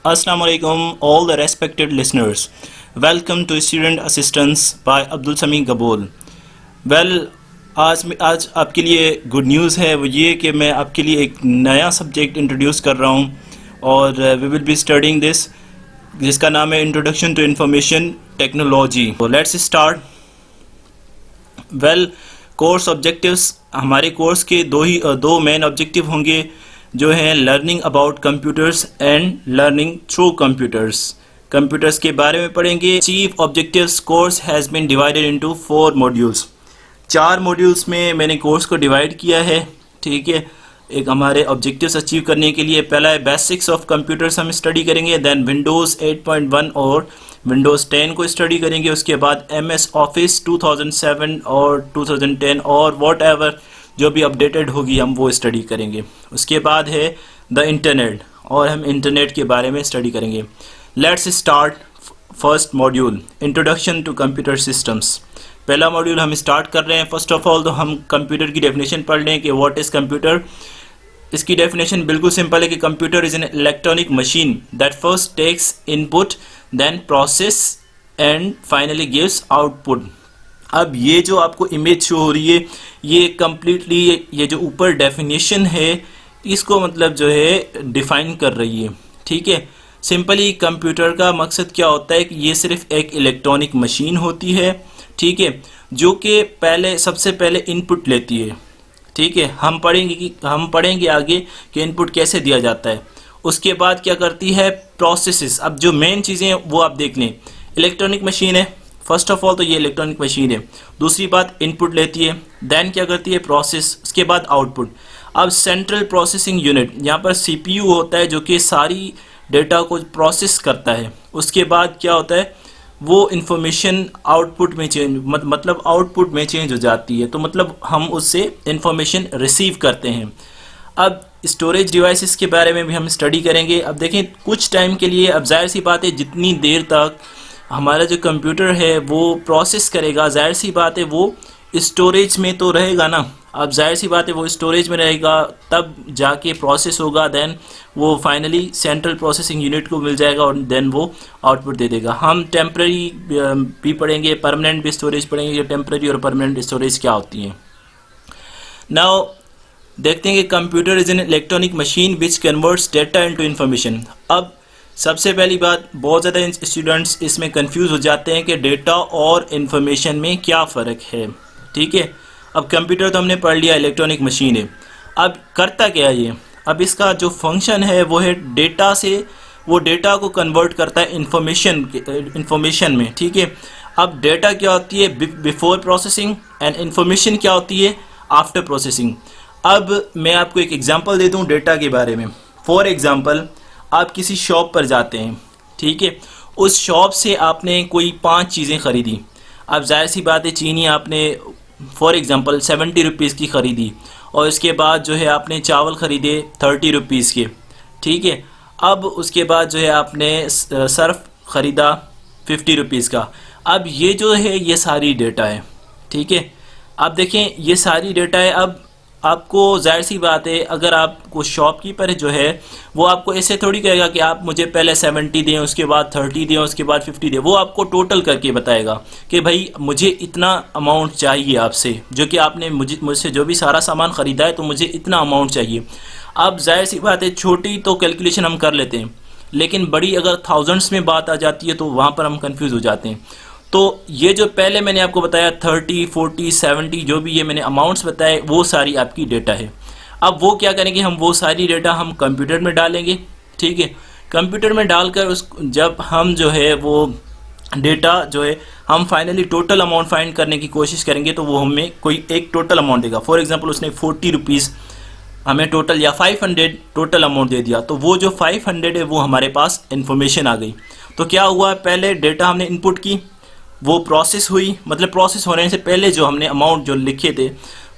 Assalamu alaikum all the respected listeners. Welcome to Student Assistance by Abdul Sami Gabol. Well, आज आपके लिए good news है, वो ये कि मैं आपके लिए एक नया सब्जेक्ट इंट्रोड्यूस कर रहा हूँ और we will be studying this, जिसका नाम है introduction to information technology. Let's start. Well, course objectives, हमारे कोर्स के दो मेन ऑब्जेक्टिव होंगे, जो हैं learning about computers and learning through computers. Computers के बारे में पढ़ेंगे. Chief objectives course has been divided into 4 modules. 4 modules में मैंने कोर्स को डिवाइड किया है. ठीक है, एक हमारे ऑब्जेक्टिव्स अचीव करने के लिए पहला है बेसिक्स ऑफ कंप्यूटर्स हम स्टडी करेंगे, देन विंडोज़ 8.1 और विंडोज़ 10 को स्टडी करेंगे. उसके बाद MS ऑफिस 2007 और 2010 और वॉट एवर जो भी अपडेटेड होगी हम वो स्टडी करेंगे. उसके बाद है द इंटरनेट, और हम इंटरनेट के बारे में स्टडी करेंगे. Let's start. First module, introduction to computer systems. पहला मॉड्यूल हम स्टार्ट कर रहे हैं. फर्स्ट ऑफ ऑल तो हम कंप्यूटर की डेफिनेशन पढ़ लें कि व्हाट इज़ कंप्यूटर. इसकी डेफिनेशन बिल्कुल सिंपल है कि computer is an electronic machine that first takes input, then process and finally gives output. अब ये जो आपको इमेज शो हो रही है, ये कम्प्लीटली ये जो ऊपर डेफिनेशन है इसको मतलब जो है डिफ़ाइन कर रही है. ठीक है, सिंपली कंप्यूटर का मकसद क्या होता है कि ये सिर्फ एक इलेक्ट्रॉनिक मशीन होती है. ठीक है, जो कि सबसे पहले इनपुट लेती है. ठीक है, हम पढ़ेंगे आगे कि इनपुट कैसे दिया जाता है. उसके बाद क्या करती है, प्रोसेसेस. अब जो मेन चीज़ें हैं वो आप देख लें. इलेक्ट्रॉनिक मशीन है, फर्स्ट ऑफ ऑल तो ये इलेक्ट्रॉनिक मशीन है. दूसरी बात, इनपुट लेती है, देन क्या करती है, प्रोसेस, उसके बाद आउटपुट. अब सेंट्रल प्रोसेसिंग यूनिट, यहाँ पर CPU होता है जो कि सारी डेटा को प्रोसेस करता है. उसके बाद क्या होता है, वो इंफॉर्मेशन आउटपुट में चेंज मतलब आउटपुट में चेंज हो जाती है, तो मतलब हम उससे इंफॉर्मेशन रिसीव करते हैं. अब स्टोरेज डिवाइसेस के बारे में भी हम स्टडी करेंगे. अब देखें कुछ टाइम के लिए, अब जाहिर सी बात है जितनी देर तक हमारा जो कंप्यूटर है वो प्रोसेस करेगा, जाहिर सी बात है वो स्टोरेज में तो रहेगा ना. अब जाहिर सी बात है वो स्टोरेज में रहेगा, तब जाके प्रोसेस होगा, देन वो फाइनली सेंट्रल प्रोसेसिंग यूनिट को मिल जाएगा और देन वो आउटपुट दे देगा. हम टेम्प्रेरी भी पढ़ेंगे, परमानेंट भी स्टोरेज पढ़ेंगे, जो टेम्प्रेरी और परमानेंट स्टोरेज क्या होती हैं. नाउ देखते हैं कि computer is an electronic machine which converts data into information. अब सबसे पहली बात, बहुत ज़्यादा स्टूडेंट्स इसमें कंफ्यूज हो जाते हैं कि डेटा और इन्फॉर्मेशन में क्या फ़र्क है. ठीक है, अब कंप्यूटर तो हमने पढ़ लिया इलेक्ट्रॉनिक मशीन है. अब करता क्या है ये, अब इसका जो फंक्शन है वो है डेटा से, वो डेटा को कन्वर्ट करता है इन्फॉर्मेशन में. ठीक है, अब डेटा क्या होती है, बिफोर प्रोसेसिंग, एंड इन्फॉर्मेशन क्या होती है, आफ्टर प्रोसेसिंग. अब मैं आपको एक एग्जांपल दे दूं डेटा के बारे में. फॉर एग्जांपल, आप किसी शॉप पर जाते हैं. ठीक है, उस शॉप से आपने कोई 5 चीज़ें ख़रीदी. अब जाहिर सी बात है चीनी आपने फॉर एग्ज़ाम्पल 70 रुपीज़ की ख़रीदी, और इसके बाद जो है आपने चावल ख़रीदे 30 रुपीज़ के. ठीक है, अब उसके बाद जो है आपने सर्फ ख़रीदा 50 रुपीज़ का. अब ये जो है ये सारी डेटा है. ठीक है, अब देखें ये सारी डेटा है. अब आपको जाहिर सी बात है, अगर आपको शॉपकीपर जो है वो आपको ऐसे थोड़ी कहेगा कि आप मुझे पहले 70 दें, उसके बाद 30 दें, उसके बाद 50 दें. वो आपको टोटल करके बताएगा कि भाई मुझे इतना अमाउंट चाहिए आपसे, जो कि आपने मुझसे जो भी सारा सामान ख़रीदा है तो मुझे इतना अमाउंट चाहिए. अब जाहिर सी बात है छोटी तो कैलकुलेशन हम कर लेते हैं, लेकिन बड़ी अगर थाउजेंड्स में बात आ जाती है तो वहाँ पर हम कन्फ्यूज़ हो जाते हैं. तो ये जो पहले मैंने आपको बताया 30, 40, 70 जो भी ये मैंने अमाउंट्स बताए वो सारी आपकी डेटा है. अब वो क्या करेंगे, हम वो सारी डेटा हम कंप्यूटर में डालेंगे. ठीक है, कंप्यूटर में डालकर जब हम जो है वो डेटा जो है हम फाइनली टोटल अमाउंट फाइंड करने की कोशिश करेंगे, तो वो हमें कोई एक टोटल अमाउंट देगा. फॉर एग्जांपल उसने 40 रुपीज़ हमें टोटल या 500 टोटल अमाउंट दे दिया, तो वो जो 500 है वो हमारे पास इन्फॉर्मेशन आ गई. तो क्या हुआ, पहले डेटा हमने इनपुट की, वो प्रोसेस हुई, मतलब प्रोसेस होने से पहले जो हमने अमाउंट जो लिखे थे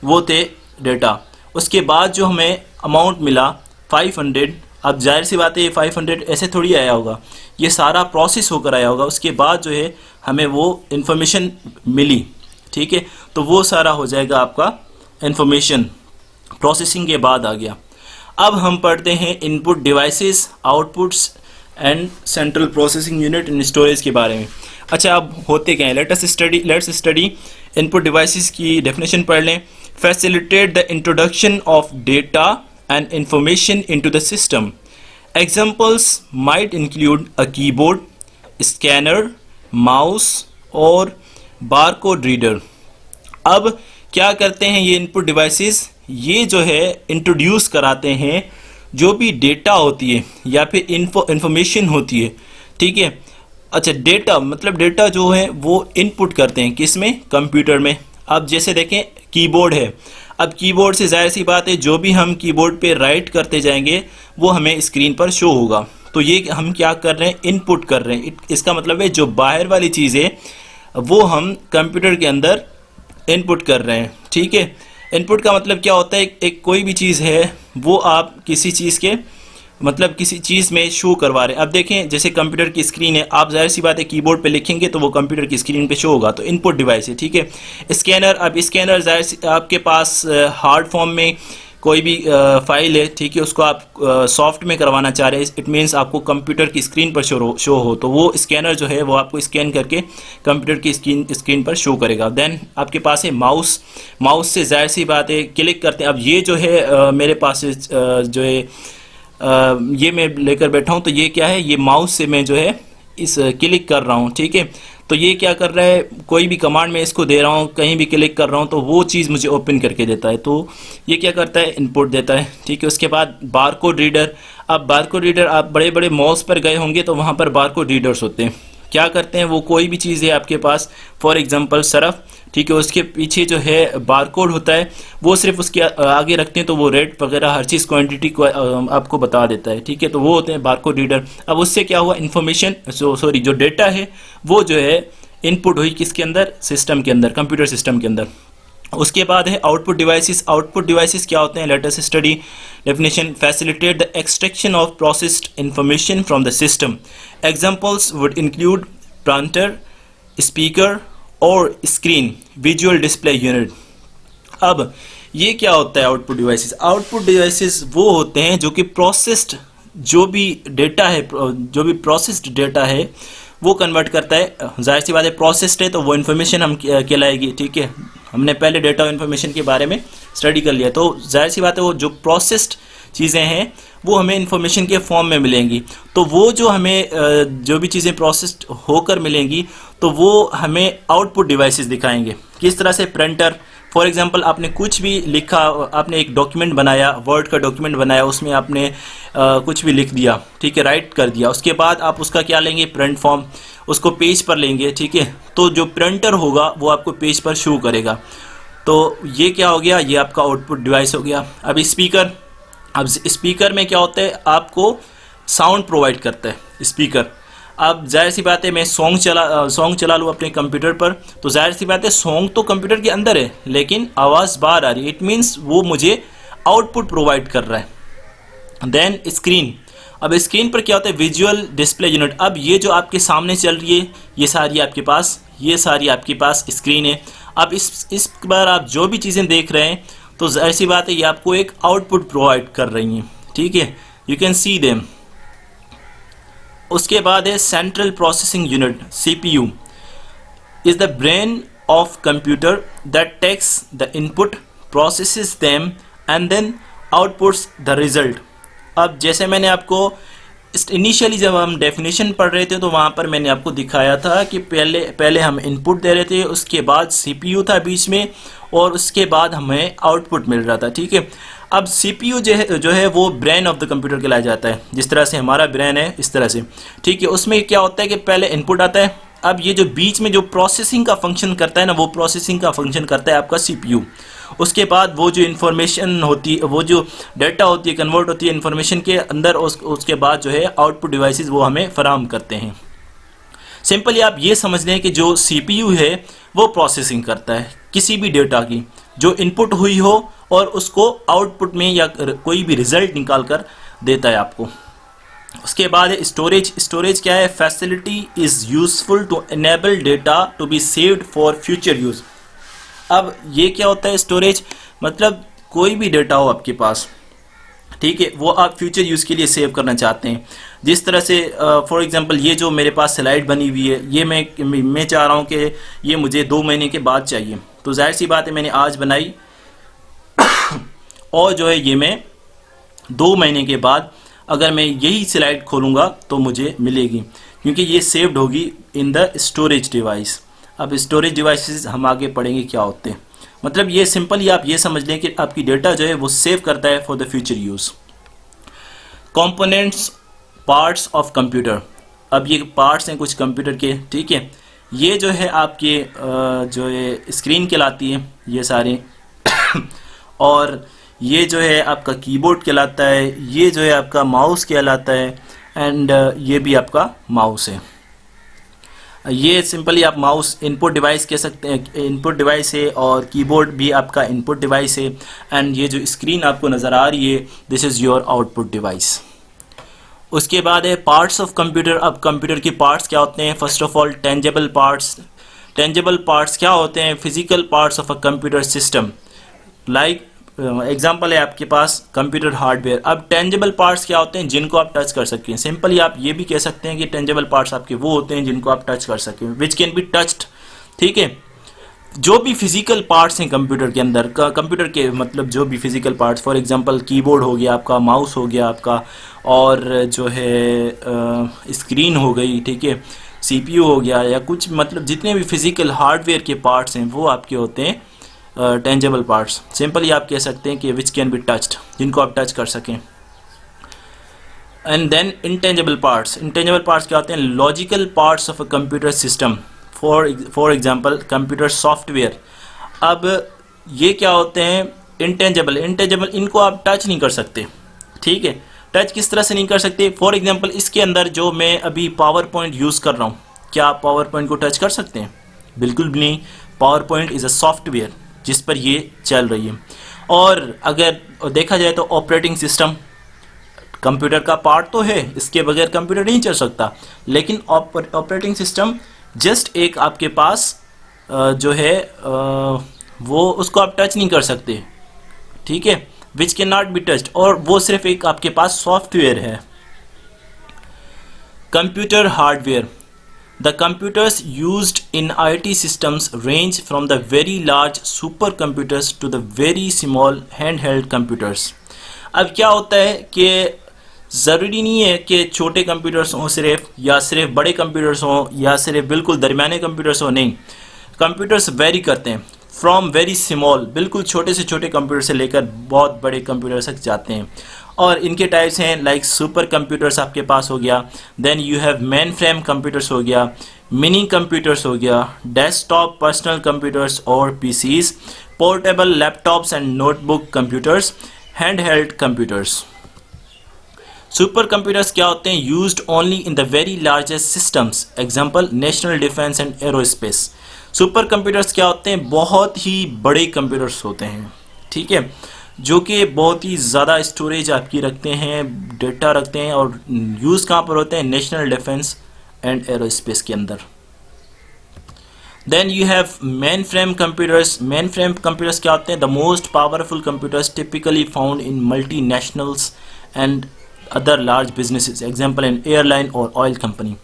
वो थे डेटा. उसके बाद जो हमें अमाउंट मिला 500, अब जाहिर सी बात है ये 500 ऐसे थोड़ी आया होगा, ये सारा प्रोसेस होकर आया होगा. उसके बाद जो है हमें वो इन्फॉर्मेशन मिली. ठीक है, तो वो सारा हो जाएगा आपका इन्फॉर्मेशन, प्रोसेसिंग के बाद आ गया. अब हम पढ़ते हैं input devices, outputs and central processing unit and storage के बारे में। अच्छा, अब होते क्या है, लेट्स स्टडी इनपुट डिवाइसेस की डेफिनेशन पढ़ लें। Facilitate the introduction of data and information into the system. Examples might include a keyboard, scanner, mouse और बारकोड रीडर। अब क्या करते हैं ये इनपुट डिवाइसेस, ये जो है इंट्रोड्यूस कराते हैं जो भी डेटा होती है या फिर इंफॉर्मेशन होती है, ठीक है। अच्छा, डेटा मतलब डेटा जो है वो इनपुट करते हैं किस में, कंप्यूटर में। अब जैसे देखें कीबोर्ड है, अब कीबोर्ड से जाहिर सी बात है जो भी हम कीबोर्ड पे राइट करते जाएंगे वो हमें स्क्रीन पर शो होगा। तो ये हम क्या कर रहे हैं, इनपुट कर रहे हैं। इसका मतलब है जो बाहर वाली चीज़ है वो हम कंप्यूटर के अंदर इनपुट कर रहे हैं, ठीक है। इनपुट का मतलब क्या होता है, एक कोई भी चीज़ है वो आप किसी चीज़ के मतलब किसी चीज़ में शो करवा रहे हैं। अब देखें जैसे कंप्यूटर की स्क्रीन है, आप जाहिर सी बात है कीबोर्ड पे लिखेंगे तो वो कंप्यूटर की स्क्रीन पे शो होगा, तो इनपुट डिवाइस है, ठीक है। स्कैनर, अब स्कैनर जाहिर सी आपके पास हार्ड फॉर्म में कोई भी फाइल है, ठीक है, उसको आप सॉफ्ट में करवाना चाह रहे हैं, इट मीन्स आपको कंप्यूटर की स्क्रीन पर शो हो, तो वो स्कैनर जो है वो आपको स्कैन करके कंप्यूटर की स्क्रीन पर शो करेगा। देन आपके पास है माउस, माउस से जाहिर सी बात है क्लिक करते हैं। अब ये जो है मेरे पास जो है ये मैं लेकर बैठा हूँ, तो ये क्या है, ये माउस से मैं जो है इस क्लिक कर रहा हूँ, ठीक है। तो ये क्या कर रहा है, कोई भी कमांड में इसको दे रहा हूँ, कहीं भी क्लिक कर रहा हूँ तो वो चीज़ मुझे ओपन करके देता है, तो ये क्या करता है, इनपुट देता है, ठीक है। उसके बाद बारकोड रीडर, अब बारकोड रीडर आप बड़े बड़े मॉल्स पर गए होंगे तो वहाँ पर बारकोड रीडर्स होते हैं। क्या करते हैं, वो कोई भी चीज़ है आपके पास, फॉर एग्जांपल सरफ, ठीक है, उसके पीछे जो है बारकोड होता है, वो सिर्फ उसके आगे रखते हैं तो वो रेट वगैरह हर चीज़ क्वांटिटी को आपको बता देता है, ठीक है। तो वो होते हैं बारकोड रीडर। अब उससे क्या हुआ, इन्फॉर्मेशन जो डेटा है वो जो है इनपुट हुई किसके अंदर, सिस्टम के अंदर, कंप्यूटर सिस्टम के अंदर। उसके बाद है आउटपुट डिवाइसेस। आउटपुट डिवाइसेस क्या होते हैं, let us study definition. Facilitate the extraction of processed information from the system. Examples would include printer, speaker और स्क्रीन, विजुअल डिस्प्ले यूनिट। अब ये क्या होता है आउटपुट डिवाइसेस, आउटपुट डिवाइसेस वो होते हैं जो कि प्रोसेस्ड जो भी डेटा है, जो भी प्रोसेस्ड डेटा है वो कन्वर्ट करता है। जाहिर सी बात है प्रोसेस्ड है तो वो इन्फॉर्मेशन हम कहलाएगी, ठीक है। हमने पहले डेटा और इन्फॉर्मेशन के बारे में स्टडी कर लिया, तो जाहिर सी बात है वो जो प्रोसेस्ड चीज़ें हैं वो हमें इन्फॉर्मेशन के फॉर्म में मिलेंगी। तो वो जो हमें जो भी चीज़ें प्रोसेस्ड होकर मिलेंगी तो वो हमें आउटपुट डिवाइसेस दिखाएंगे। किस तरह से, प्रिंटर, फॉर एग्जांपल आपने कुछ भी लिखा, आपने एक डॉक्यूमेंट बनाया, वर्ड का डॉक्यूमेंट बनाया, उसमें आपने कुछ भी लिख दिया, ठीक है, राइट कर दिया, उसके बाद आप उसका क्या लेंगे, प्रिंट फॉर्म, उसको पेज पर लेंगे, ठीक है। तो जो प्रिंटर होगा वो आपको पेज पर शो करेगा। तो ये क्या हो गया, ये आपका आउटपुट डिवाइस हो गया। अब स्पीकर, अब स्पीकर में क्या होता है, आपको साउंड प्रोवाइड करता है स्पीकर। अब जाहिर सी बात है मैं सॉन्ग चला लूँ अपने कंप्यूटर पर, तो जाहिर सी बात है सॉन्ग तो कंप्यूटर के अंदर है लेकिन आवाज़ बाहर आ रही है, इट मीन्स वो मुझे आउटपुट प्रोवाइड कर रहा है। देन स्क्रीन, अब स्क्रीन पर क्या होता है, विजुअल डिस्प्ले यूनिट। अब ये जो आपके सामने चल रही है ये सारी आपके पास स्क्रीन है। अब इस बार आप जो भी चीज़ें देख रहे हैं तो जाहिर सी बात है ये आपको एक आउटपुट प्रोवाइड कर रही हैं, ठीक है, यू कैन सी देम। उसके बाद है central processing unit, CPU is the brain of computer that takes the input, processes them and then outputs the result. अब जैसे मैंने आपको इनिशियली जब हम डेफिनेशन पढ़ रहे थे तो वहाँ पर मैंने आपको दिखाया था कि पहले हम इनपुट दे रहे थे, उसके बाद CPU था बीच में और उसके बाद हमें आउटपुट मिल रहा था, ठीक है। अब CPU जो है वो ब्रेन ऑफ द कंप्यूटर कहलाया जाता है, जिस तरह से हमारा ब्रेन है इस तरह से, ठीक है। उसमें क्या होता है कि पहले इनपुट आता है, अब ये जो बीच में जो प्रोसेसिंग का फंक्शन करता है ना, वो प्रोसेसिंग का फंक्शन करता है आपका CPU। उसके बाद वो जो इन्फॉर्मेशन होती है, वो जो डाटा होती है, कन्वर्ट होती है इन्फॉर्मेशन के अंदर, उसके बाद जो है आउटपुट डिवाइसेस वो हमें फराहम करते हैं। सिंपली आप ये समझ लें कि जो CPU है वो प्रोसेसिंग करता है किसी भी डेटा की जो इनपुट हुई हो और उसको आउटपुट में या कोई भी रिजल्ट निकाल कर देता है आपको। उसके बाद है स्टोरेज। स्टोरेज क्या है, facility is useful to enable data to be saved for future use. अब ये क्या होता है स्टोरेज, मतलब कोई भी डेटा हो आपके पास, ठीक है, वो आप फ्यूचर यूज़ के लिए सेव करना चाहते हैं। जिस तरह से फॉर एग्जांपल ये जो मेरे पास स्लाइड बनी हुई है, ये मैं चाह रहा हूँ कि ये मुझे 2 महीने के बाद चाहिए, तो जाहिर सी बात है मैंने आज बनाई और जो है ये मैं 2 महीने के बाद अगर मैं यही स्लाइड खोलूँगा तो मुझे मिलेगी, क्योंकि ये सेव्ड होगी इन द स्टोरेज डिवाइस। अब स्टोरेज डिवाइसेस हम आगे पढ़ेंगे क्या होते हैं। मतलब ये सिंपल ही आप ये समझ लें कि आपकी डेटा जो है वो सेव करता है for the future use. Components, parts of computer. अब ये पार्ट्स हैं कुछ कंप्यूटर के, ठीक है। ये जो है आपके जो है स्क्रीन कहलाती है ये सारे और ये जो है आपका कीबोर्ड कहलाता है, ये जो है आपका माउस कहलाता है, एंड ये भी आपका माउस है। ये सिंपली आप माउस इनपुट डिवाइस कह सकते हैं, इनपुट डिवाइस है, और कीबोर्ड भी आपका इनपुट डिवाइस है, एंड ये जो स्क्रीन आपको नज़र आ रही है this is your output device. उसके बाद है पार्ट्स ऑफ कंप्यूटर। अब कंप्यूटर के पार्ट्स क्या होते हैं? First of all tangible parts. Tangible parts क्या होते हैं? Physical parts of a computer system. Like example है आपके पास कंप्यूटर हार्डवेयर। अब टेंजेबल पार्ट्स क्या होते हैं? जिनको आप टच कर सकते हैं। सिंपली आप ये भी कह सकते हैं कि टेंजेबल पार्ट्स आपके वो होते हैं जिनको आप टच कर सकें, विच कैन बी टच्ड, ठीक है। जो भी फिजिकल पार्ट्स हैं कंप्यूटर के अंदर, कंप्यूटर के मतलब जो भी physical parts, for example keyboard हो गया आपका, माउस हो गया आपका, और जो है स्क्रीन हो गई, ठीक है, सीपीयू हो गया, या कुछ मतलब जितने भी फिजिकल हार्डवेयर के पार्ट्स हैं वो आपके होते हैं टेंजेबल पार्ट्स। सिंपली आप कह सकते हैं कि विच कैन बी टच्ड, जिनको आप टच कर सकें। And then intangible parts. Intangible parts क्या होते हैं? Logical parts of a computer system, for example computer software. अब ये क्या होते हैं? इंटेंजेबल। इंटेंजेबल इनको आप टच नहीं कर सकते, ठीक है। टच किस तरह से नहीं कर सकते? फॉर एग्जांपल इसके अंदर जो मैं अभी पावर पॉइंट यूज़ कर रहा हूँ, क्या आप पावर पॉइंट को टच कर सकते हैं? बिल्कुल भी नहीं। Power point is a software जिस पर ये चल रही है। और अगर देखा जाए तो ऑपरेटिंग सिस्टम कंप्यूटर का पार्ट तो है, इसके बगैर कंप्यूटर नहीं चल सकता, लेकिन ऑपरेटिंग सिस्टम जस्ट एक आपके पास जो है वो उसको आप टच नहीं कर सकते, ठीक है, which can not be touched, और वो सिर्फ एक आपके पास सॉफ्टवेयर है। Computer hardware. The computers used in IT systems range from the very large supercomputers to the very small handheld computers. अब क्या होता है कि ज़रूरी नहीं है कि छोटे कंप्यूटर्स हों सिर्फ, या सिर्फ बड़े कंप्यूटर्स हों, या सिर्फ बिल्कुल दरमियाने कंप्यूटर्स हों। नहीं, कंप्यूटर्स वेरी करते हैं फ्रॉम वेरी स्मॉल, बिल्कुल छोटे से छोटे कंप्यूटर से लेकर बहुत बड़े कंप्यूटर तक जाते हैं। और इनके टाइप्स हैं लाइक सुपर कंप्यूटर्स आपके पास हो गया, then you have main frame computers हो गया, मिनी कंप्यूटर्स हो गया, डेस्कटॉप पर्सनल कंप्यूटर्स और PCs, portable laptops and notebook computers, hand held computers. Super computers क्या होते हैं? Used only in the very largest systems, example national defence and aerospace. Super computers क्या होते हैं? बहुत ही बड़े कंप्यूटर्स होते हैं, ठीक है, जो कि बहुत ही ज़्यादा स्टोरेज आपकी रखते हैं, डेटा रखते हैं, और यूज़ कहाँ पर होते हैं? नेशनल डिफेंस एंड एरोस्पेस के अंदर। Then you have main frame computers. Main frame computers क्या होते हैं? The most powerful computers typically found in multi nationals and other large businesses, example in airline और ऑयल कंपनी।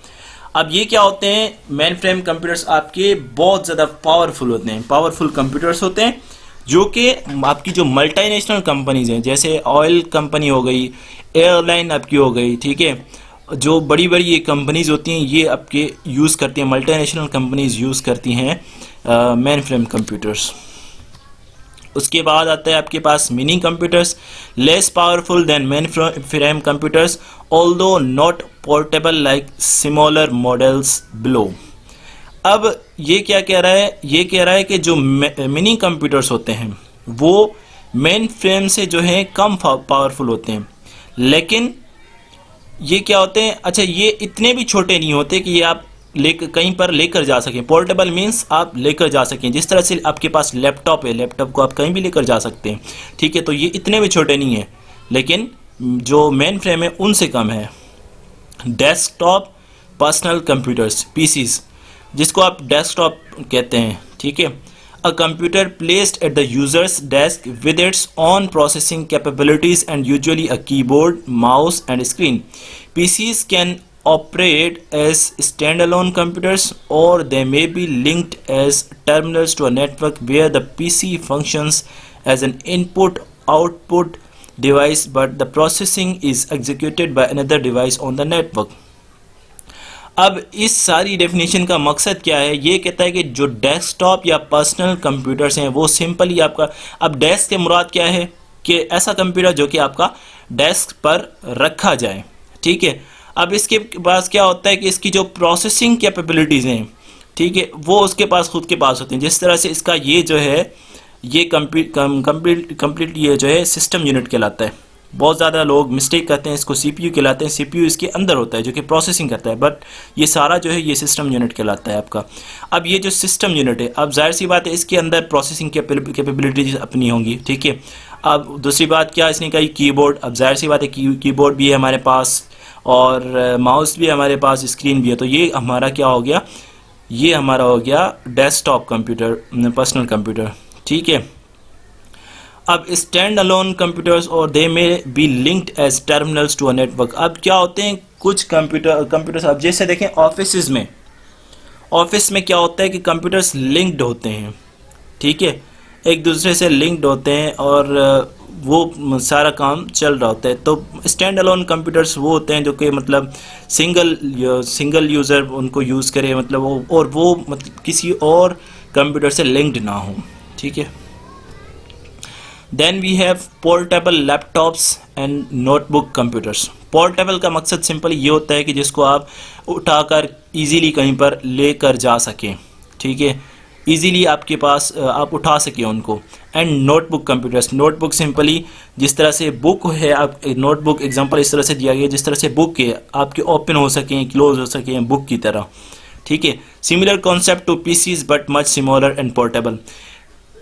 अब ये क्या होते हैं? मेन फ्रेम कंप्यूटर्स आपके बहुत ज़्यादा पावरफुल होते हैं, पावरफुल कंप्यूटर्स होते हैं, जो कि आपकी जो मल्टीनेशनल कंपनीज हैं, जैसे ऑयल कंपनी हो गई, एयरलाइन आपकी हो गई, ठीक है, जो बड़ी बड़ी ये कंपनीज होती हैं ये आपके यूज़ करती हैं, मल्टीनेशनल कंपनीज यूज़ करती हैं मेन फ्रेम कंप्यूटर्स। उसके बाद आता है आपके पास mini computers, less powerful than main frame computers, although not portable like smaller models below. अब ये क्या कह रहा है? ये कह रहा है कि जो मिनी कंप्यूटर्स होते हैं वो मेन फ्रेम से जो है कम पावरफुल होते हैं, लेकिन ये क्या होते हैं? अच्छा, ये इतने भी छोटे नहीं होते कि ये आप कहीं पर लेकर जा सकें। पोर्टेबल मीन्स आप लेकर जा सकें, जिस तरह से आपके पास लैपटॉप है, लैपटॉप को आप कहीं भी लेकर जा सकते हैं, ठीक है, तो ये इतने भी छोटे नहीं हैं, लेकिन जो मेन फ्रेम है उनसे कम है। डेस्कटॉप पर्सनल कंप्यूटर्स, पीसीज, जिसको आप डेस्कटॉप कहते हैं, ठीक है, a computer placed at the users desk with its on processing capabilities and usually a keyboard, mouse and screen. PCs can operate as standalone computers, or they may be linked as terminals to a network where the PC functions as an input-output device, but the processing is executed by another device on the network. अब इस सारी definition का मकसद क्या है? ये कहता है कि जो डेस्कटॉप या पर्सनल कंप्यूटर्स हैं वो सिंपली आपका, अब डेस्क के मुराद क्या है कि ऐसा कंप्यूटर जो कि आपका डेस्क पर रखा जाए, ठीक है। अब इसके पास क्या होता है कि इसकी जो प्रोसेसिंग कैपेबिलिटीज़ हैं, ठीक है, वो उसके पास खुद के पास होती हैं। जिस तरह से इसका ये जो है ये कंप्लीट ये जो है सिस्टम यूनिट कहलाता है। बहुत ज़्यादा लोग मिस्टेक करते हैं, इसको CPU कहलाते हैं। CPU इसके अंदर होता है जो कि प्रोसेसिंग करता है, बट ये सारा जो है ये सिस्टम यूनिट कहलाता है आपका। अब ये जो सिस्टम यूनिट है, अब जाहिर सी बात है इसके अंदर प्रोसेसिंग कैपेबिलिटीज अपनी होंगी, ठीक है। अब दूसरी बात क्या इसने कही, कीबोर्ड। अब जाहिर सी बात है कीबोर्ड भी है हमारे पास और माउस भी है हमारे पास, स्क्रीन भी है। तो ये हमारा क्या हो गया, ये हमारा हो गया डेस्कटॉप कंप्यूटर, पर्सनल कंप्यूटर, ठीक है। अब स्टैंड अलोन कंप्यूटर्स और they may be linked as terminals to a network. अब क्या होते हैं कुछ कंप्यूटर्स, अब जैसे देखें ऑफिस में क्या होता है कि कंप्यूटर्स लिंक्ड होते हैं, ठीक है, एक दूसरे से लिंक्ड होते हैं और वो सारा काम चल रहा होता है। तो स्टैंड अलोन कंप्यूटर्स वो होते हैं जो कि मतलब सिंगल यूज़र उनको यूज़ करे, मतलब और वो मतलब किसी और कंप्यूटर से लिंक्ड ना हो, ठीक है। Then we have portable laptops and notebook computers. Portable का मकसद सिंपली ये होता है कि जिसको आप उठाकर इजीली कहीं पर लेकर जा सकें, ठीक है, इजीली आपके पास आप उठा सकें उनको। And notebook computers, notebook simply जिस तरह से बुक है, आप नोटबुक एग्जांपल इस तरह से दिया गया जिस तरह से बुक है आपके ओपन हो सकें, क्लोज हो सकें बुक की तरह, ठीक है। Similar concept to PCs but much smaller and portable.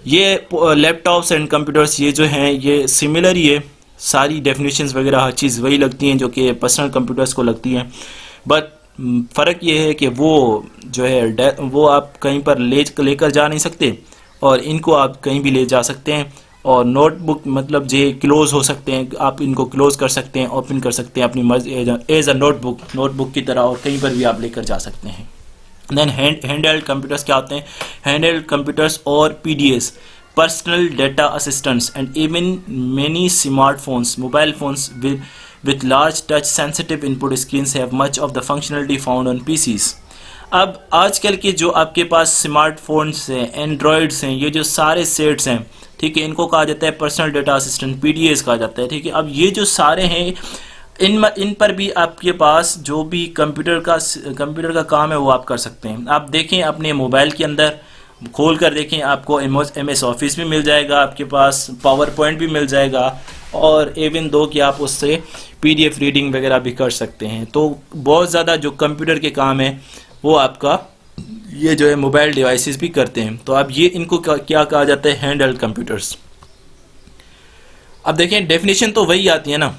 ये लैपटॉप्स एंड कंप्यूटर्स ये जो हैं ये सिमिलर ही है, सारी डेफिनेशंस वगैरह हर चीज़ वही लगती हैं जो कि पर्सनल कंप्यूटर्स को लगती हैं, बट फ़र्क ये है कि वो जो है वो आप कहीं पर लेकर जा नहीं सकते और इनको आप कहीं भी ले जा सकते हैं। और नोटबुक मतलब जो क्लोज़ हो सकते हैं, आप इनको क्लोज़ कर सकते हैं, ओपन कर सकते हैं अपनी मर्जी एज अ नोटबुक की तरह, और कहीं पर भी आप लेकर जा सकते हैं। देन हैंडहेल्ड कंप्यूटर्स क्या होते हैं? हैंडहेल्ड कंप्यूटर्स और PDAs, personal data assistants and even many smartphones, mobile phones with large touch sensitive input screens have much of the functionality found on PCs। अब आजकल के जो आपके पास स्मार्टफोन्स हैं, एंड्रॉयड्स हैं, ये जो सारे सेट्स हैं, ठीक है, इनको कहा जाता है पर्सनल डेटा असिस्टेंट, PDAs कहा जाता है, ठीक है। अब ये जो सारे हैं इन पर भी आपके पास जो भी कंप्यूटर का काम है वो आप कर सकते हैं। आप देखें अपने मोबाइल के अंदर खोल कर देखें, आपको MS ऑफिस भी मिल जाएगा, आपके पास पावर पॉइंट भी मिल जाएगा, और इवन दो कि आप उससे PDF रीडिंग वगैरह भी कर सकते हैं। तो बहुत ज़्यादा जो कंप्यूटर के काम है वो आपका ये जो है मोबाइल डिवाइसेस भी करते हैं। तो अब ये इनको क्या कहा जाता है? Handheld computers. अब देखें डेफिनेशन तो वही आती है ना,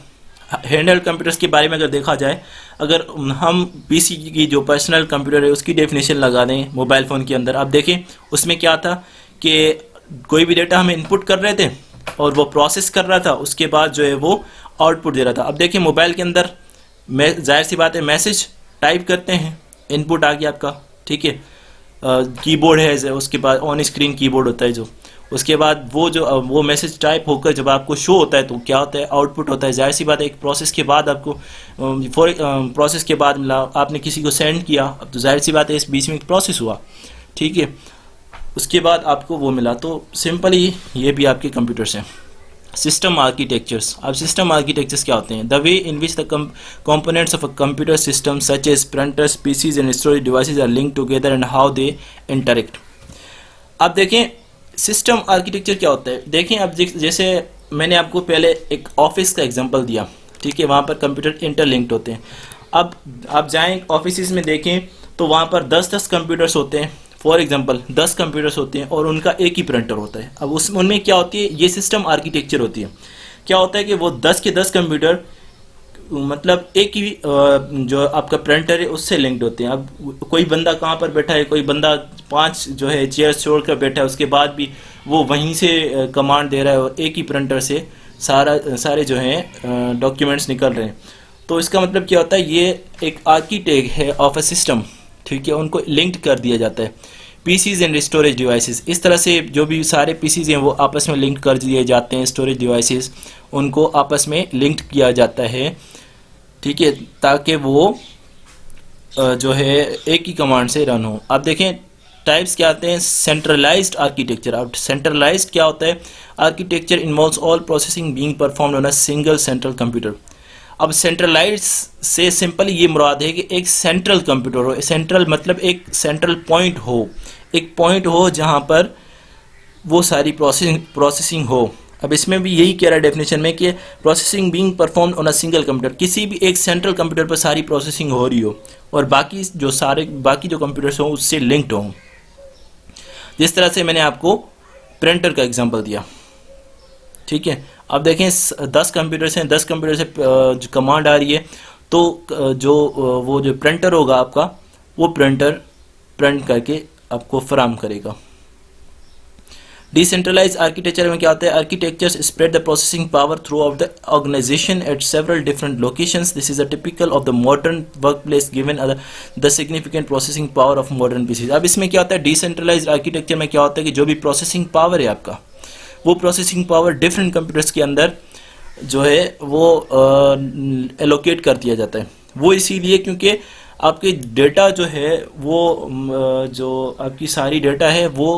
हैंडहेल्ड कंप्यूटर्स के बारे में अगर देखा जाए, अगर हम PC की जो पर्सनल कंप्यूटर है उसकी डेफिनेशन लगा दें मोबाइल फ़ोन के अंदर, आप देखें उसमें क्या था कि कोई भी डेटा हम इनपुट कर रहे थे और वो प्रोसेस कर रहा था, उसके बाद जो है वो आउटपुट दे रहा था। अब देखिए मोबाइल के अंदर जाहिर सी बात है मैसेज टाइप करते हैं, इनपुट आ गया आपका, ठीक है, कीबोर्ड है, उसके बाद ऑन स्क्रीन कीबोर्ड होता है जो, उसके बाद वो मैसेज टाइप होकर जब आपको शो होता है तो क्या होता है? आउटपुट होता है। जाहिर सी बात है एक प्रोसेस के बाद आपको प्रोसेस के बाद मिला, आपने किसी को सेंड किया, अब तो जाहिर सी बात है इस बीच में एक प्रोसेस हुआ, ठीक है, उसके बाद आपको वो मिला। तो सिंपली ये भी आपके कंप्यूटर्स हैं। सिस्टम आर्किटेक्चर्स, अब सिस्टम आर्किटेक्चर्स क्या होते हैं? The way in which the components of a computer system such as printers, PCs and storage devices are linked together and how they interact। अब देखें सिस्टम आर्किटेक्चर क्या होता है। देखें अब जैसे मैंने आपको पहले एक ऑफिस का एग्जांपल दिया, ठीक है, वहाँ पर कंप्यूटर इंटरलिंक्ड होते हैं। अब आप जाएं ऑफिस में देखें तो वहाँ पर 10 कंप्यूटर्स होते हैं, फॉर एग्जांपल 10 कंप्यूटर्स होते हैं और उनका एक ही प्रिंटर होता है। अब उनमें क्या होती है? ये सिस्टम आर्किटेक्चर होती है। क्या होता है कि वो 10 के 10 कंप्यूटर मतलब एक ही जो आपका प्रिंटर है उससे लिंक्ड होते हैं। अब कोई बंदा कहाँ पर बैठा है, कोई बंदा 5 जो है चेयर्स छोड़कर बैठा है, उसके बाद भी वो वहीं से कमांड दे रहा है और एक ही प्रिंटर से सारे जो हैं डॉक्यूमेंट्स निकल रहे हैं। तो इसका मतलब क्या होता है, ये एक आर्किटेक्ट है ऑफ अ सिस्टम, ठीक है, उनको लिंक्ड कर दिया जाता है। पीसीज एंड स्टोरेज डिवाइसेस, इस तरह से जो भी सारे पीसीज हैं वो आपस में लिंक कर दिए जाते हैं, स्टोरेज डिवाइसेस उनको आपस में लिंक्ड किया जाता है, ठीक है, ताकि वो जो है एक ही कमांड से रन हो। अब देखें टाइप्स क्या आते हैं, सेंट्रलाइज्ड आर्किटेक्चर। अब सेंट्रलाइज्ड क्या होता है, architecture involves all processing being performed on a single central computer. अब सेंट्रलाइज्ड से सिंपल ये मुराद है कि एक सेंट्रल कंप्यूटर हो, सेंट्रल मतलब एक सेंट्रल पॉइंट हो, एक पॉइंट हो जहाँ पर वो सारी प्रोसेसिंग हो। अब इसमें भी यही कह रहा है डेफिनेशन में कि processing being performed on a single computer, किसी भी एक सेंट्रल कंप्यूटर पर सारी प्रोसेसिंग हो रही हो और बाकी जो कंप्यूटर्स हों उससे लिंक्ड हों। जिस तरह से मैंने आपको प्रिंटर का एग्जांपल दिया, ठीक है। अब देखें 10 कंप्यूटर्स हैं, 10 कंप्यूटर से जो कमांड आ रही है, तो वो जो प्रिंटर होगा आपका, वो प्रिंटर प्रिंट करके आपको फराहम करेगा। डिसेंट्रलाइज आर्किटेक्चर में क्या होता है, architectures spread the processing power throughout the organisation at several different locations. This is a typical of the modern work place given the significant processing power of modern PCs. अब इसमें क्या होता है, decentralise architecture में क्या होता है कि जो भी प्रोसेसिंग पावर है आपका, वो प्रोसेसिंग पावर डिफरेंट कंप्यूटर्स के अंदर जो है वो एलोकेट कर दिया जाता है। वो इसीलिए क्योंकि आपके डेटा जो है वो जो आपकी सारी डेटा है वो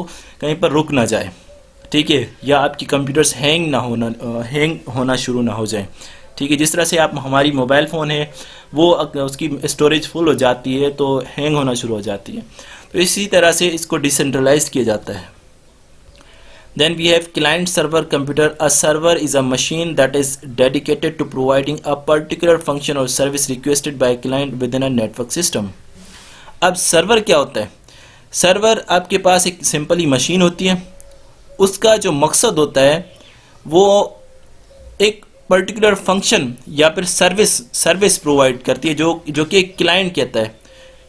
कहीं पर रुक ना जाए, ठीक है, या आपकी कंप्यूटर्स हैंग होना शुरू ना हो जाए, ठीक है। जिस तरह से आप हमारी मोबाइल फ़ोन है वो उसकी स्टोरेज फुल हो जाती है तो हैंग होना शुरू हो जाती है, तो इसी तरह से इसको डिसेंट्रलाइज किया जाता है। Then we have client server computer. A server is a machine that is dedicated to providing a particular function or service requested by a client within a network system. अब सर्वर क्या होता है, server आपके पास एक simply machine होती है, उसका जो मकसद होता है वो एक पर्टिकुलर फंक्शन या फिर सर्विस प्रोवाइड करती है जो कि एक क्लाइंट कहता है,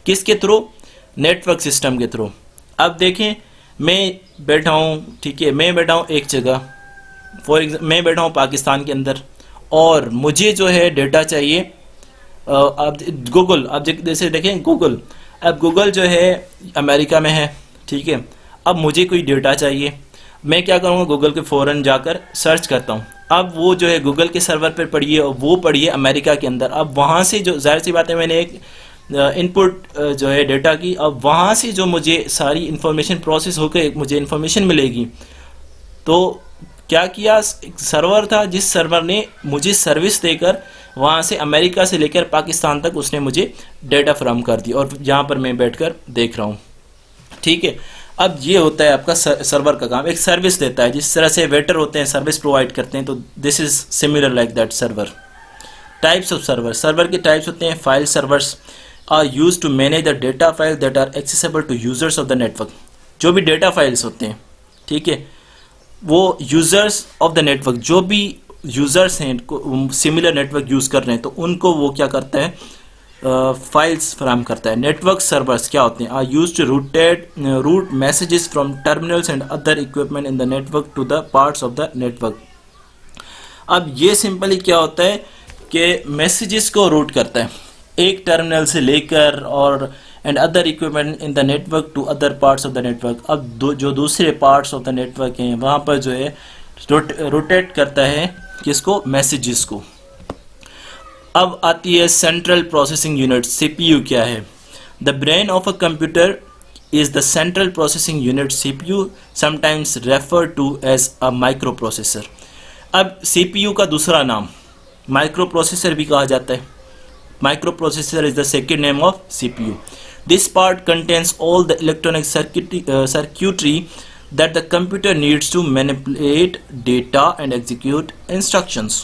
किसके थ्रू, नेटवर्क सिस्टम के थ्रू। अब देखें मैं बैठा हूँ, ठीक है, मैं बैठा हूँ एक जगह, मैं बैठा हूँ पाकिस्तान के अंदर और मुझे जो है डेटा चाहिए, अब गूगल, अब जैसे देखें गूगल, अब गूगल जो है अमेरिका में है, ठीक है। अब मुझे कोई डेटा चाहिए, मैं क्या करूँगा, गूगल के फ़ौरन जाकर सर्च करता हूँ। अब वो जो है गूगल के सर्वर पर पढ़िए और वो पढ़िए अमेरिका के अंदर। अब वहाँ से जो जाहिर सी बात है मैंने एक इनपुट जो है डेटा की, अब वहाँ से जो मुझे सारी इन्फॉर्मेशन प्रोसेस होकर मुझे इन्फॉर्मेशन मिलेगी, तो क्या किया, एक सर्वर था जिस सर्वर ने मुझे सर्विस देकर वहाँ से अमेरिका से लेकर पाकिस्तान तक उसने मुझे डेटा फराहम कर दी और यहाँ पर मैं बैठकर देख रहा हूँ, ठीक है। अब ये होता है आपका सर्वर का काम, एक सर्विस देता है, जिस तरह से वेटर होते हैं सर्विस प्रोवाइड करते हैं, तो this is similar like that server. Types of server, server के टाइप्स होते हैं, file servers are used to manage the data files that are accessible to users of the network। जो भी डेटा फाइल्स होते हैं, ठीक है, वो यूज़र्स ऑफ द नेटवर्क, जो भी यूज़र्स हैं सिमिलर नेटवर्क यूज़ कर रहे हैं तो उनको वो क्या करता है, फाइल्स फराहम करता है। नेटवर्क सर्वर्स क्या होते हैं, are used to route messages from terminals and other equipment in the network to the parts of the network. अब ये सिंपली क्या होता है कि मैसेजेस को रूट करता है एक टर्मिनल से लेकर और and other equipment in the network to other parts of the network. अब जो दूसरे पार्ट्स ऑफ द नेटवर्क हैं वहाँ पर जो है रोटेट करता है किसको, मैसेजेस को। अब आती है सेंट्रल प्रोसेसिंग यूनिट, सीपीयू क्या है। The brain of a computer is the central processing unit, CPU sometimes refer to as a micro processor. अब सीपीयू का दूसरा नाम माइक्रो प्रोसेसर भी कहा जाता है। Microprocessor is the second name of CPU. This part contains all the electronic circuitry that the computer needs to manipulate data and execute instructions.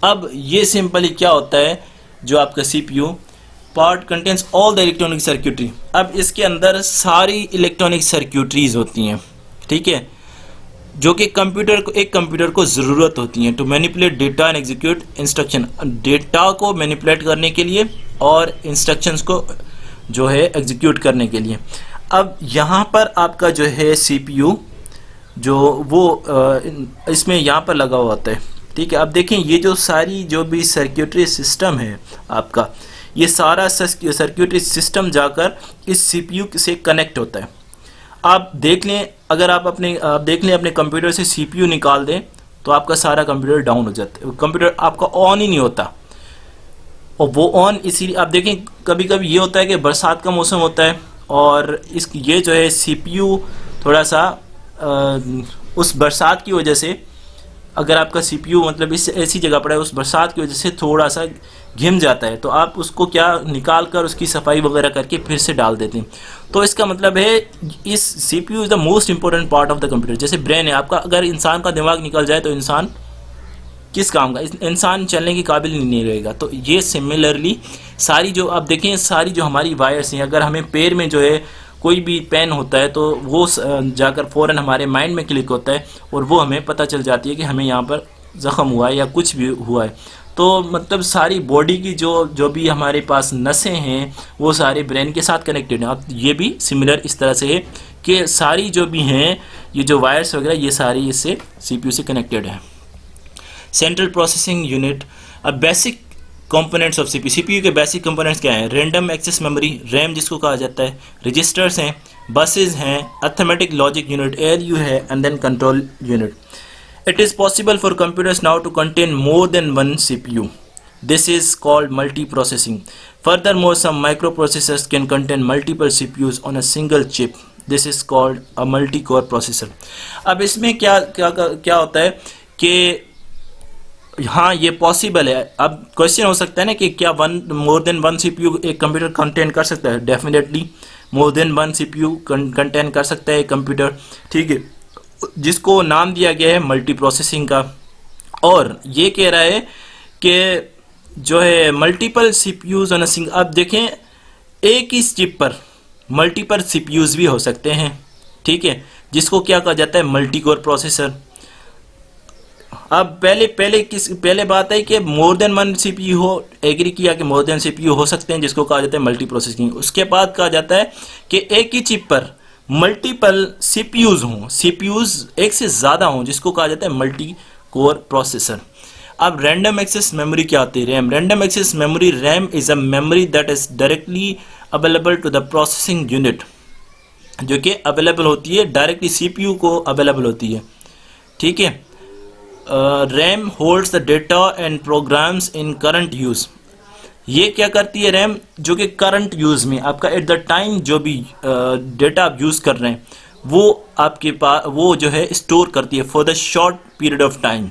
अब ये सिंपली क्या होता है, जो आपका CPU part contains all the electronic circuitry। अब इसके अंदर सारी इलेक्ट्रॉनिक सर्क्यूटरीज होती हैं, ठीक है, जो कि एक कंप्यूटर को ज़रूरत होती है to manipulate data and execute instruction, data को मैनिपुलेट करने के लिए और इंस्ट्रक्शंस को जो है एग्जीक्यूट करने के लिए। अब यहाँ पर आपका जो है सीपीयू जो वो इसमें यहाँ पर लगा हुआ होता है, ठीक है। अब देखें ये जो सारी जो भी सर्किटरी सिस्टम है आपका, ये सारा सर्किटरी सिस्टम जाकर इस सीपीयू से कनेक्ट होता है। आप देख लें, अगर आप देख लें अपने कंप्यूटर से सीपीयू निकाल दें तो आपका सारा कंप्यूटर डाउन हो जाता है, कंप्यूटर आपका ऑन ही नहीं होता। और वो ऑन इसीलिए आप देखें कभी कभी ये होता है कि बरसात का मौसम होता है और ये जो है सीपीयू थोड़ा सा उस बरसात की वजह से, अगर आपका सीपीयू मतलब इस ऐसी जगह पड़ा है उस बरसात की वजह से थोड़ा सा घिम जाता है, तो आप उसको क्या निकाल कर उसकी सफाई वगैरह करके फिर से डाल देते हैं। तो इसका मतलब है इस CPU is the most important part of the computer. जैसे ब्रेन है आपका, अगर इंसान का दिमाग निकल जाए तो इंसान किस काम का, इंसान चलने की काबिल नहीं रहेगा। तो ये सिमिलरली सारी जो आप देखें, सारी जो हमारी वायर्स हैं, अगर हमें पैर में जो है कोई भी पेन होता है तो वो जाकर फ़ौरन हमारे माइंड में क्लिक होता है और वो हमें पता चल जाती है कि हमें यहाँ पर ज़ख़म हुआ है या कुछ भी हुआ है। तो मतलब सारी बॉडी की जो भी हमारे पास नसें हैं वो सारे ब्रेन के साथ कनेक्टेड हैं। अब ये भी सिमिलर इस तरह से है कि सारी जो भी हैं ये जो वायर्स वगैरह ये सारी इससे सीपीयू से कनेक्टेड है। Central processing unit. अब basic components of CPU, CPU के बेसिक कंपोनेंट्स क्या हैं? रैंडम एक्सेस मेमोरी, रैम जिसको कहा जाता है, रजिस्टर्स हैं, बसेस हैं, अर्थमेटिक लॉजिक यूनिट, एलयू है, and then control unit. It is possible for computers now to contain more than one CPU. This is called multiprocessing. Furthermore, some microprocessors can contain multiple CPUs on a single chip. This is called a multi-core processor. अब इसमें क्या होता है कि हाँ ये possible है। अब क्वेश्चन हो सकता है ना कि क्या मोर देन वन CPU एक कंप्यूटर कंटेन कर सकता है? Definitely more than one CPU contain कर सकता है एक कंप्यूटर, ठीक है, जिसको नाम दिया गया है मल्टी प्रोसेसिंग का। और ये कह रहा है कि जो है multiple CPUs on a single, अब देखें एक ही चिप पर मल्टीपल सीपीयूज भी हो सकते हैं, ठीक है, जिसको क्या कहा जाता है? Multi core processor. अब पहले बात है कि मोर देन वन सीपीयू हो, एग्री किया कि मोर देन सीपीयू हो सकते हैं, जिसको कहा जाता है मल्टी प्रोसेसिंग। उसके बाद कहा जाता है कि एक ही चिप पर मल्टीपल सीपीयूज हों, सीपीयूज एक से ज़्यादा हों, जिसको कहा जाता है मल्टी कोर प्रोसेसर। अब रैंडम एक्सेस मेमोरी क्या होती है? RAM. Random access memory, RAM is a memory that is directly available to the processing unit, जो कि अवेलेबल होती है डायरेक्टली सीपीयू को अवेलेबल होती है, ठीक है। RAM holds the data and programs in current use. ये क्या करती है रैम? जो कि करंट यूज़ में आपका एट द टाइम जो भी डेटा आप यूज़ कर रहे हैं वो आपके पास वो जो है स्टोर करती है for the short period of time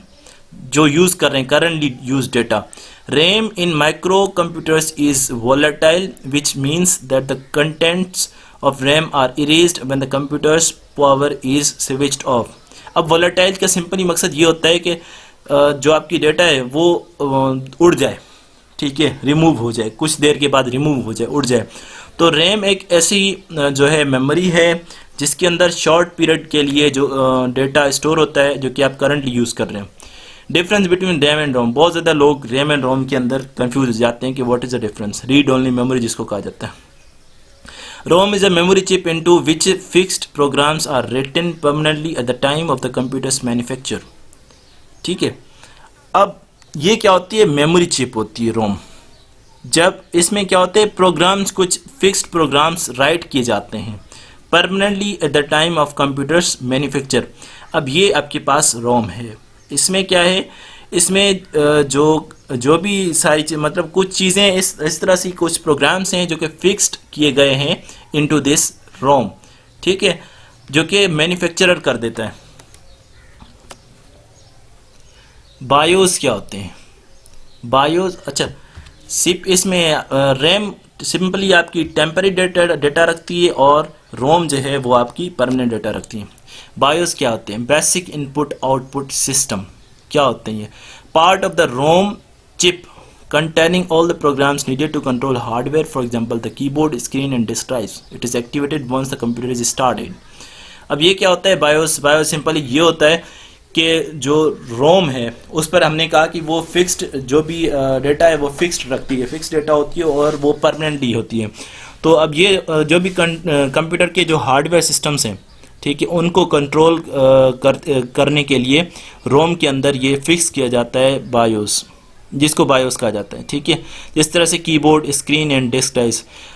जो यूज़ कर रहे हैं currently use data. RAM in micro computers is volatile which means that the contents of RAM are erased when the computers power is switched off. अब volatile का simply मकसद ये होता है कि जो आपकी डेटा है वो उड़ जाए, ठीक है, रिमूव हो जाए, कुछ देर के बाद रिमूव हो जाए, उड़ जाए। तो रैम एक ऐसी जो है मेमोरी है जिसके अंदर शॉर्ट पीरियड के लिए जो डेटा स्टोर होता है जो कि आप करंटली यूज़ कर रहे हैं। डिफरेंस बिटवीन रैम एंड रोम। बहुत ज़्यादा लोग रैम एंड रोम के अंदर कंफ्यूज हो जाते हैं कि what is the difference. Read only memory जिसको कहा जाता है। ROM is a memory chip into which fixed programs are written permanently at the time of the computer's manufacture, ठीक है। अब ये क्या होती है? मेमोरी चिप होती है रोम। जब इसमें क्या होते हैं? प्रोग्राम्स, कुछ फिक्स्ड प्रोग्राम्स राइट किए जाते हैं permanently at the time of computers manufacture. अब ये आपके पास रोम है। इसमें क्या है? इसमें जो भी सारी मतलब कुछ चीज़ें इस तरह से कुछ प्रोग्राम्स हैं जो कि फिक्स्ड किए गए हैं इनटू दिस रोम, ठीक है, जो कि मैन्युफैक्चरर कर देता है। बायोस क्या होते हैं? बायोस, अच्छा इसमें रैम सिंपली आपकी टेम्पररी डेटा रखती है और रोम जो है वो आपकी परमानेंट डेटा रखती है। बायोस क्या होते हैं? Basic input output system. क्या होते हैं ये? Part of the ROM chip containing all the programs needed to control hardware, for example the keyboard, screen and disk drives. It is activated once the computer is started. अब ये क्या होता है? BIOS simply ये होता है कि जो रोम है उस पर हमने कहा कि वो फिक्स्ड जो भी डेटा है वो फिक्स्ड रखती है, फिक्स्ड डेटा होती है और वो परमानेंटली होती है। तो अब ये जो भी कंप्यूटर के जो हार्डवेयर सिस्टम्स हैं, ठीक है, उनको कंट्रोल करने के लिए रोम के अंदर ये फिक्स किया जाता है बायोस, जिसको बायोस कहा जाता है। ठीक है, जिस तरह से keyboard, screen and disk drive.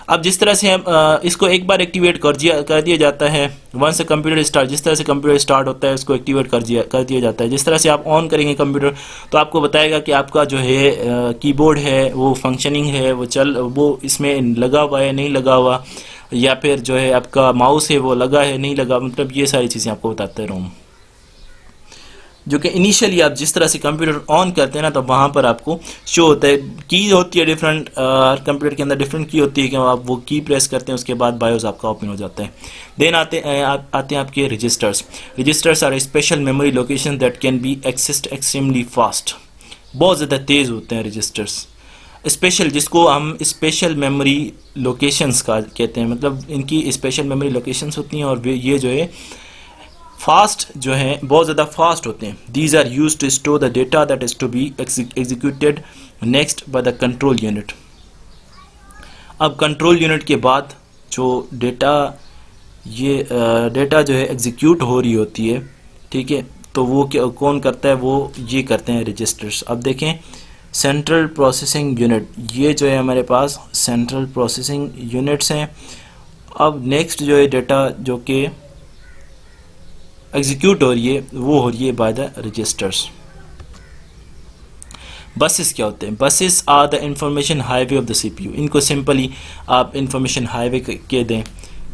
अब जिस तरह से हम इसको एक बार एक्टिवेट कर दिया जाता है, वंस कंप्यूटर स्टार्ट, जिस तरह से कंप्यूटर स्टार्ट होता है उसको एक्टिवेट कर दिया जाता है। जिस तरह से आप ऑन करेंगे कंप्यूटर तो आपको बताएगा कि आपका जो है कीबोर्ड है वो फंक्शनिंग है, वो इसमें लगा हुआ है नहीं लगा हुआ, या फिर जो है आपका माउस है वो लगा है नहीं लगा, मतलब ये सारी चीज़ें आपको बताता है रोम। जो कि इनिशियली आप जिस तरह से कंप्यूटर ऑन करते हैं ना, तो वहाँ पर आपको शो होता है। की होती है डिफरेंट, कंप्यूटर के अंदर डिफरेंट की होती है कि आप वो की प्रेस करते हैं, उसके बाद बायोस आपका ओपन हो जाता है। देन आते हैं आपके registers. Registers are special memory location that can be accessed extremely fast. बहुत ज़्यादा तेज़ होते हैं रजिस्टर्स, स्पेशल, जिसको हम स्पेशल मेमोरी लोकेशंस का कहते हैं, मतलब इनकी स्पेशल मेमोरी लोकेशंस होती हैं और ये जो है फास्ट जो है बहुत ज़्यादा फास्ट होते हैं। These are used to store the data that is to be executed next by the control unit. अब कंट्रोल यूनिट के बाद जो डेटा जो है एग्जीक्यूट हो रही होती है, ठीक है, तो वो कौन करता है, वो ये करते हैं रजिस्टर्स। अब देखें सेंट्रल प्रोसेसिंग यूनिट, ये जो है हमारे पास सेंट्रल प्रोसेसिंग यूनिट्स हैं। अब नेक्स्ट जो है डेटा जो कि एग्जीक्यूट हो रही है वो हो रही है बाय द रजिस्टर्स। बसेस क्या होते हैं? Buses are the information highway of the CPU. इनको सिंपली आप इंफॉर्मेशन हाईवे कह दें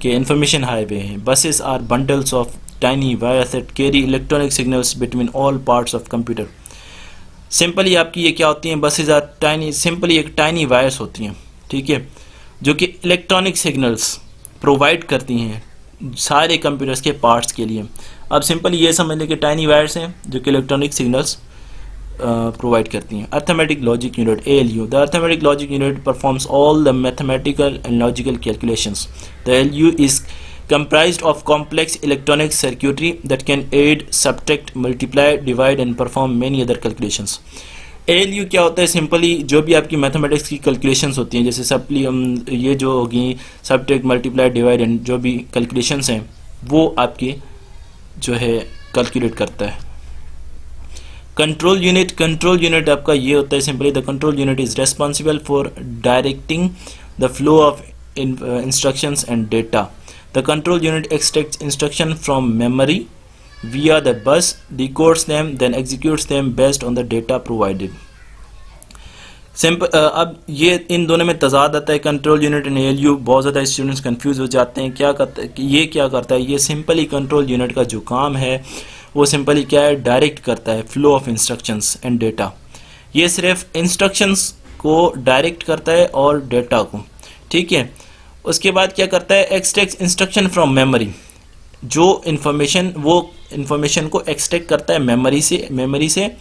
कि इंफॉर्मेशन हाईवे हैं। Buses are bundles of tiny wires that carry electronic signals between all parts of computer. Simply आपकी ये क्या होती हैं? बसेस आर टाइनी, सिंपली एक टाइनी वायर्स होती हैं, ठीक है, जो कि इलेक्ट्रॉनिक सिग्नल्स प्रोवाइड करती हैं सारे कंप्यूटर्स के पार्ट्स के लिए। अब सिंपली ये समझ लें कि टाइनी वायर्स हैं जो कि इलेक्ट्रॉनिक सिग्नल्स प्रोवाइड करती हैं। Arithmetic logic unit ALU। The arithmetic logic unit performs all the mathematical and logical calculations. The ALU is comprised of complex electronic circuitry that can aid, subtract, multiply, divide and perform many other calculations। ALU क्या होता है? Simply जो भी आपकी mathematics की calculations होती हैं, जैसे ये जो होगी सबट्रैक्ट, मल्टीप्लाई, डिवाइड एंड जो भी कैलकुलेशंस हैं वो आपके जो है कैलकुलेट करता है। कंट्रोल यूनिट आपका ये होता है, simply the control unit is responsible for directing the flow of instructions and data. The control unit extracts instruction from memory via the bus, decodes them, then executes them based on the data provided। अब ये इन दोनों में तजाद आता है, control unit and ALU। बहुत ज़्यादा students confuse हो जाते हैं, क्या करता है ये क्या करता है? ये सिंपली कंट्रोल यूनिट का जो काम है वो सिंपली क्या है? डायरेक्ट करता है flow of instructions and data. ये सिर्फ इंस्ट्रक्शंस को डायरेक्ट करता है और डेटा को, ठीक है। उसके बाद क्या करता है? Extract instruction from memory. जो इन्फॉर्मेशन, वो इन्फॉर्मेशन को एक्सट्रैक्ट करता है मेमोरी से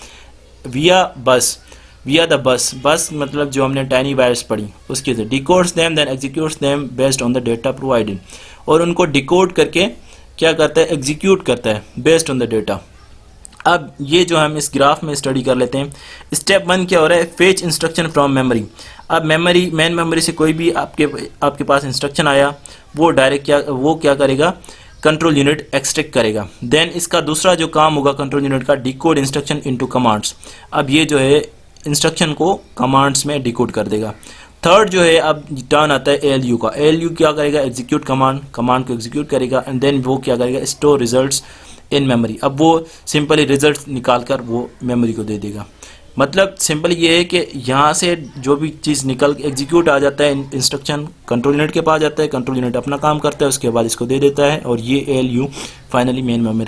विया द बस मतलब जो हमने टाइनी वायर्स पढ़ी उसके से। Decodes them then executes them based on the data provided. और उनको डिकोड करके क्या करता है? एग्जीक्यूट करता है बेस्ड ऑन द डेटा। अब ये जो हम इस ग्राफ में स्टडी कर लेते हैं। स्टेप 1 क्या हो रहा है? Fetch instruction from memory. अब मेन मेमोरी से कोई भी आपके पास इंस्ट्रक्शन आया, वो डायरेक्ट वो क्या करेगा? कंट्रोल यूनिट एक्सट्रैक्ट करेगा। देन इसका दूसरा जो काम होगा कंट्रोल यूनिट का, डिकोड इंस्ट्रक्शन इनटू कमांड्स। अब ये जो है इंस्ट्रक्शन को कमांड्स में डिकोड कर देगा। थर्ड जो है अब टर्न आता है ALU का। ALU क्या करेगा? एग्जीक्यूट कमांड को एग्जीक्यूट करेगा एंड देन वो क्या करेगा? Store results in memory. अब वो सिंपली रिजल्ट निकाल कर वो मेमोरी को दे देगा। मतलब सिंपल ये है कि यहाँ से जो भी चीज़ निकल एग्जीक्यूट आ जाता है, इंस्ट्रक्शन कंट्रोल यूनिट के पास जाता है, कंट्रोल यूनिट अपना काम करता है, उसके बाद इसको दे देता है और ये ALU फाइनली मेन मेमोरी